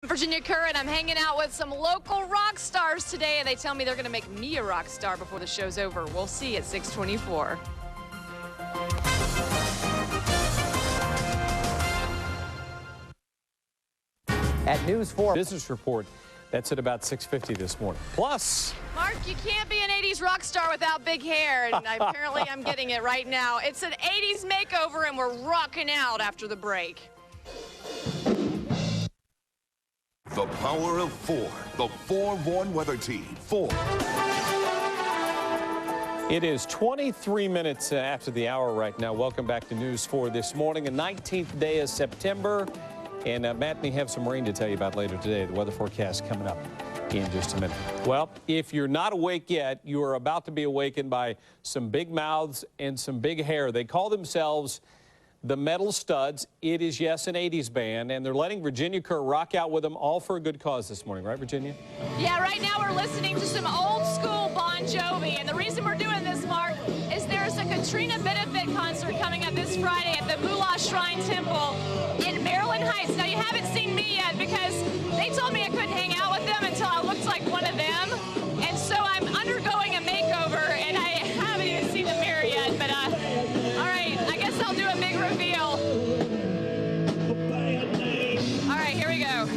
Virginia Kerr, and I'm hanging out with some local rock stars today, and they tell me they're going to make me a rock star before the show's over. We'll see at 6:24. At News 4 Business report, that's at about 6:50 this morning. Plus, Mark, you can't be an 80s rock star without big hair, and apparently I'm getting it right now. It's an 80s makeover, and we're rocking out after the break. The power of four. The 4-1 weather team. 4. it is 23 minutes after the hour right now. Welcome back to News 4 this morning, the 19th day of September. And Matt may have some rain to tell you about later today. The weather forecast coming up in just a minute. Well, if you're not awake yet, you are about to be awakened by some big mouths and some big hair. They call themselves the Metal StudZ. It is, yes, an 80s band, and they're letting Virginia Kerr rock out with them, all for a good cause this morning. Right, Virginia? Yeah, right now we're listening to some old school Bon Jovi, and the reason we're doing this, Mark, is there's a Katrina benefit concert coming up this Friday at the Moolah Shrine Temple in Maryland Heights. Now, you haven't seen me yet because they told me I couldn't hang out with them until I looked like one of them, and so I'm undergoing a makeover, and I haven't even seen the mirror yet, but all right, I guess I'll do a big reveal. All right, here we go.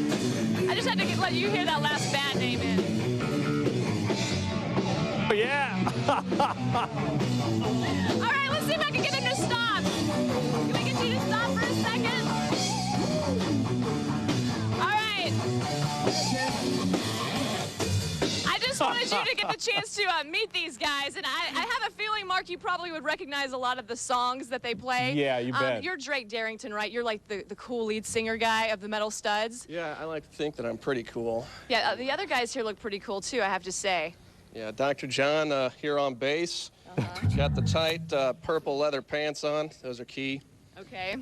I just had to let you hear that last bad name in. Oh, yeah. All right, let's see if I can get him to stop. Can we get you to stop for a second? All right. I just wanted you to get the chance to meet these guys, and I have a feeling, Mark, you probably would recognize a lot of the songs that they play. Yeah, you bet. You're Drake Darrington, right? You're like the cool lead singer guy of the Metal StudZ. Yeah, I like to think that I'm pretty cool. Yeah, the other guys here look pretty cool, too, I have to say. Yeah, Dr. John here on bass. Got the tight purple leather pants on. Those are key. Okay.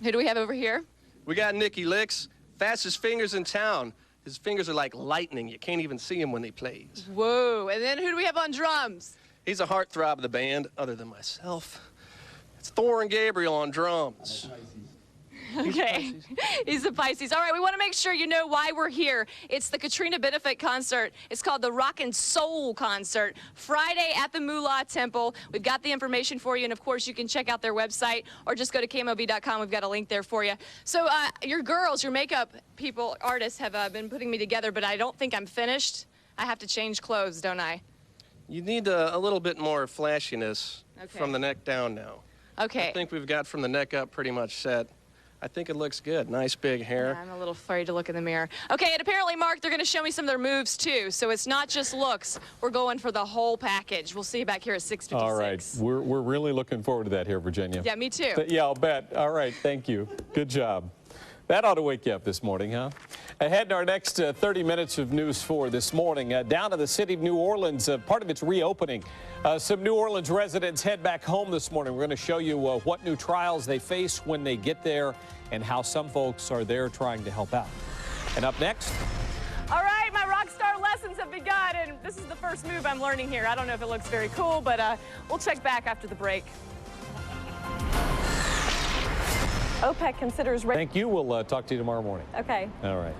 Who do we have over here? We got Nicky Licks, fastest fingers in town. His fingers are like lightning. You can't even see him when he plays. Whoa. And then who do we have on drums? He's a heartthrob of the band, other than myself. It's Thor and Gabriel on drums. Okay, he's a Pisces. All right, we want to make sure you know why we're here. It's the Katrina benefit concert. It's called the Rock and Soul Concert, Friday at the Moolah Temple. We've got the information for you, and of course, you can check out their website or just go to KMOV.com. We've got a link there for you. So your girls, your makeup people, artists have been putting me together, but I don't think I'm finished. I have to change clothes, don't I? You need a little bit more flashiness from the neck down now. Okay. I think we've got from the neck up pretty much set. I think it looks good. Nice big hair. Yeah, I'm a little afraid to look in the mirror. Okay, and apparently, Mark, they're going to show me some of their moves, too. So it's not just looks. We're going for the whole package. We'll see you back here at 6:56. All right. We're really looking forward to that here, Virginia. Yeah, me too. Yeah, I'll bet. All right. Thank you. Good job. That ought to wake you up this morning, huh? Ahead in our next 30 minutes of News 4 this morning, down to the city of New Orleans, part of its reopening. Some New Orleans residents head back home this morning. We're going to show you what new trials they face when they get there and how some folks are there trying to help out. And up next. All right, my rock star lessons have begun, and this is the first move I'm learning here. I don't know if it looks very cool, but we'll check back after the break. OPEC considers... Thank you. We'll talk to you tomorrow morning. Okay. All right.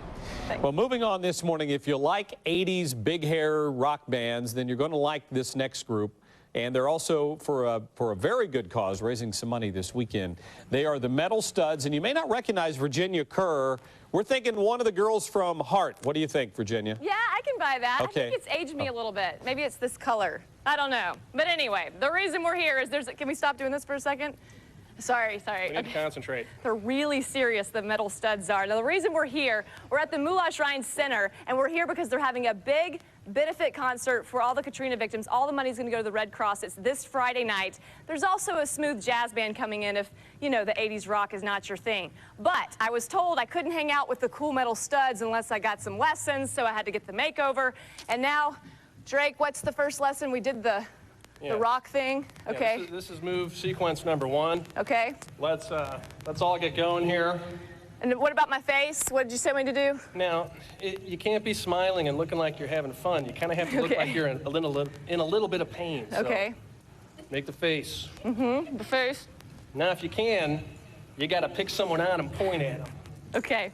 Thanks. Well, moving on this morning, if you like 80s big hair rock bands, then you're going to like this next group. And they're also for a very good cause, raising some money this weekend. They are the Metal StudZ, and you may not recognize Virginia Kerr. We're thinking one of the girls from Heart. What do you think, Virginia? Yeah, I can buy that. Okay. I think it's aged me a little bit. Maybe it's this color. I don't know. But anyway, the reason we're here is can we stop doing this for a second? Sorry. We need to concentrate. They're really serious, the Metal StudZ are. Now, the reason we're here, we're at the Moolah Shrine Center, and we're here because they're having a big benefit concert for all the Katrina victims. All the money's going to go to the Red Cross. It's this Friday night. There's also a smooth jazz band coming in if, you know, the 80s rock is not your thing. But I was told I couldn't hang out with the cool Metal StudZ unless I got some lessons, so I had to get the makeover. And now, Drake, what's the first lesson? We did the rock thing. Okay. Yeah, this is move sequence number 1. Okay. Let's all get going here. And what about my face? What did you say me to do? Now, you can't be smiling and looking like you're having fun. You kind of have to look like you're in a little bit of pain. So Okay. make the face. Mm-hmm. The face. Now, if you can, you got to pick someone out and point at them. Okay.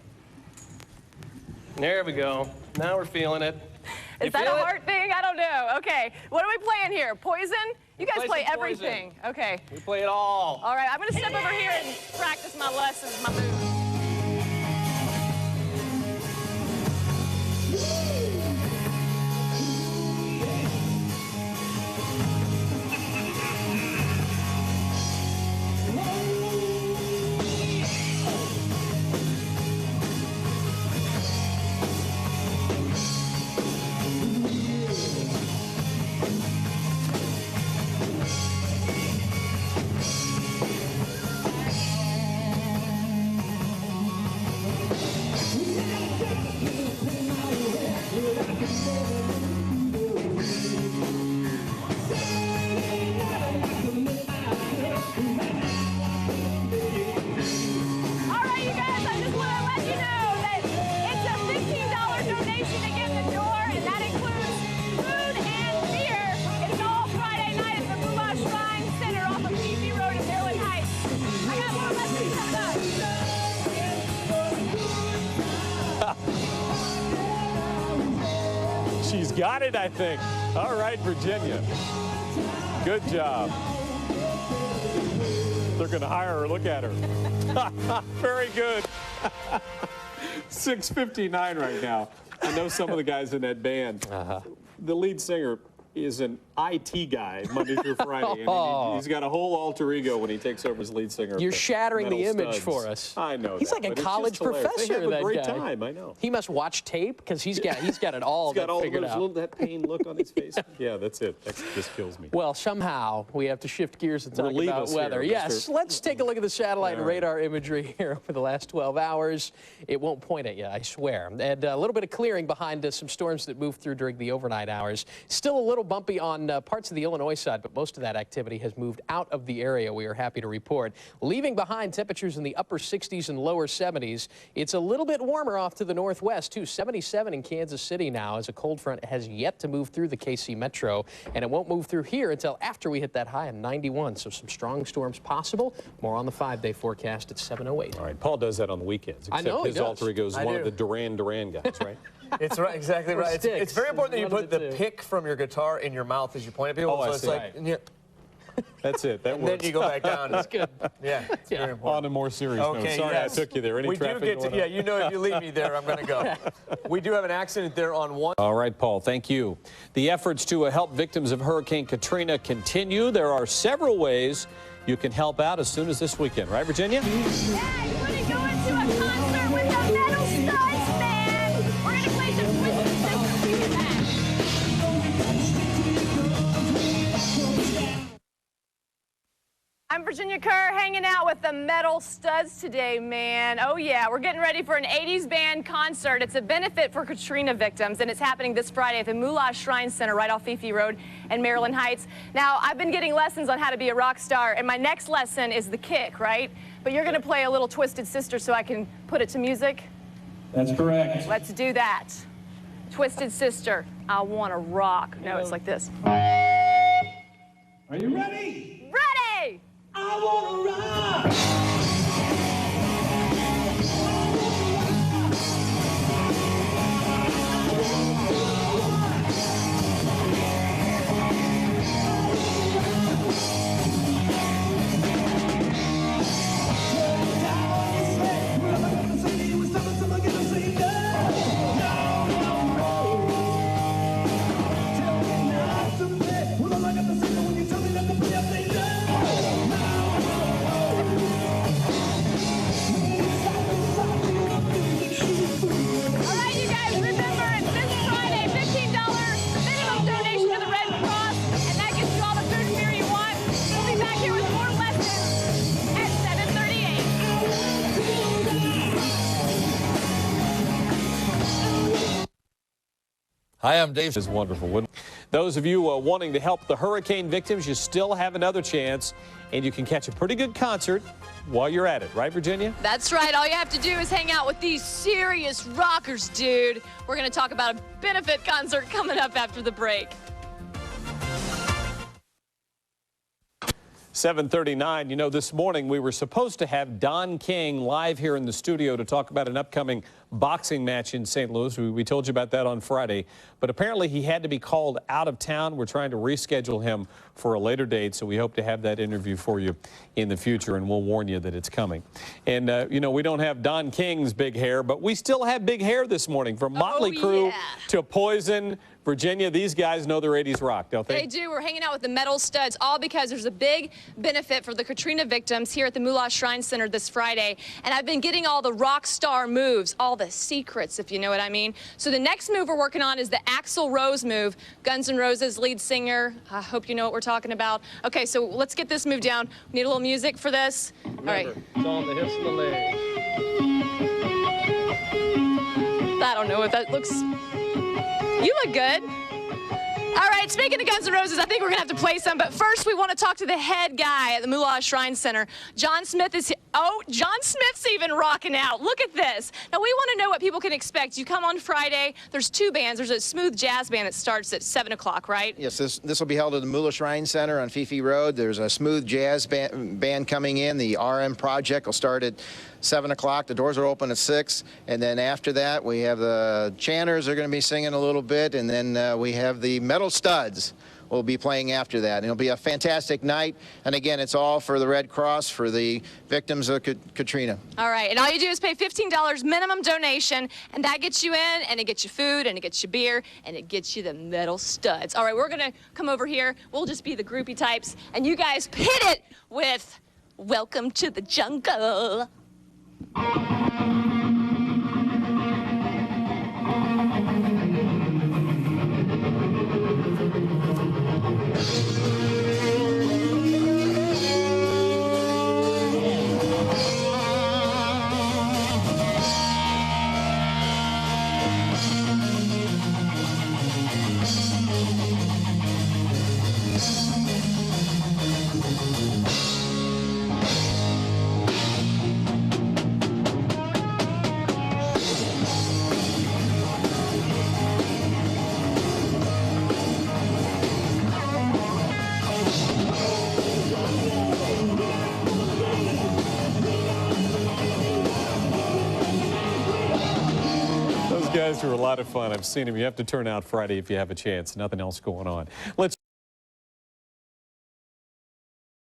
There we go. Now we're feeling it. Is that a heart thing? I don't know. Okay, what are we playing here? Poison? You guys play everything. Poison. Okay. We play it all. All right, I'm going to step over here and practice my lessons, my moves. She's got it, I think. All right, Virginia. Good job. They're going to hire her. Look at her. Very good. 6:59 right now. I know some of the guys in that band. The lead singer is an IT guy Monday through Friday. And he's got a whole alter ego when he takes over as lead singer. You're shattering the image StudZ. For us. I know. He's that, like a college professor. They have a great guy. time. I know. He must watch tape because he's got it all He's got all figured those out. little, that pain look on his face. Yeah, that's it. That just kills me. Well, somehow we have to shift gears and talk Relieve about us weather. here, Yes, let's take a look at the satellite and radar imagery here over the last 12 hours. It won't point at you, I swear. And a little bit of clearing behind some storms that moved through during the overnight hours. Still a little bumpy on parts of the Illinois side, but most of that activity has moved out of the area, we are happy to report. Leaving behind temperatures in the upper 60s and lower 70s. It's a little bit warmer off to the northwest, too. 77 in Kansas City now, as a cold front has yet to move through the KC metro, and it won't move through here until after we hit that high of 91. So some strong storms possible. More on the 5-day forecast at 7:08. All right, Paul does that on the weekends. I know he his does. alter ego is one of the Duran guys, right? It's right, exactly right. It's very important that you put the two. pick from your guitar in your mouth as you point at people. Oh, I so it's see. like, yeah, That's it. That and works. then you go back down. That's good. Yeah, it's very important. On a more serious note. Okay, Sorry yes. I took you there. Any We do traffic get to, going on? you know, if you leave me there, I'm going to go. We do have an accident there on one. All right, Paul, thank you. The efforts to help victims of Hurricane Katrina continue. There are several ways you can help out as soon as this weekend. Right, Virginia? Yeah, you want to go into a concert with the metal studs, man. We're going to play some Twisted Sister. We do that. I'm Virginia Kerr, hanging out with the Metal Studs today, man. Oh, yeah, we're getting ready for an 80s band concert. It's a benefit for Katrina victims, and it's happening this Friday at the Moolah Shrine Center right off Fifi Road in Maryland Heights. Now, I've been getting lessons on how to be a rock star, and my next lesson is the kick, right? But you're going to play a little Twisted Sister so I can put it to music? That's correct. Let's do that. Twisted Sister, I want to rock. No, it's like this. Are you ready? Ready! I wanna rock. Hi, I'm Dave. It's wonderful. Those of you wanting to help the hurricane victims, you still have another chance, and you can catch a pretty good concert while you're at it. Right, Virginia? That's right. All you have to do is hang out with these serious rockers, dude. We're going to talk about a benefit concert coming up after the break. 7:39. You know, this morning we were supposed to have Don King live here in the studio to talk about an upcoming boxing match in St. Louis. We told you about that on Friday, but apparently he had to be called out of town. We're trying to reschedule him for a later date, so we hope to have that interview for you in the future, and we'll warn you that it's coming. And, you know, we don't have Don King's big hair, but we still have big hair this morning. From Motley Crue to Poison, Virginia, these guys know their 80s rock, don't they? They do. We're hanging out with the metal studs, all because there's a big benefit for the Katrina victims here at the Moolah Shrine Center this Friday. And I've been getting all the rock star moves, all the secrets, if you know what I mean. So the next move we're working on is the Axl Rose move. Guns N' Roses lead singer. I hope you know what we're talking about. Okay, so let's get this move down. We need a little music for this. Remember, all right. It's on the hips and the legs. I don't know if that looks... You look good. All right, speaking of Guns N' Roses, I think we're going to have to play some. But first, we want to talk to the head guy at the Moolah Shrine Center. John Smith is here. Oh, John Smith's even rocking out. Look at this. Now, we want to know what people can expect. You come on Friday. There's two bands. There's a smooth jazz band that starts at 7 o'clock, right? Yes, this will be held at the Moolah Shrine Center on Fifi Road. There's a smooth jazz band coming in. The RM Project will start at 7 o'clock. The doors are open at 6. And then after that, we have the Chanters are going to be singing a little bit. And then we have the Metal Studs will be playing after that. And it'll be a fantastic night. And again, it's all for the Red Cross, for the victims of Katrina. All right, and all you do is pay $15 minimum donation, and that gets you in, and it gets you food, and it gets you beer, and it gets you the Metal Studs. All right, we're going to come over here. We'll just be the groupie types, and you guys hit it with Welcome to the Jungle. Those guys are a lot of fun. I've seen them. You have to turn out Friday if you have a chance. Nothing else going on. Let's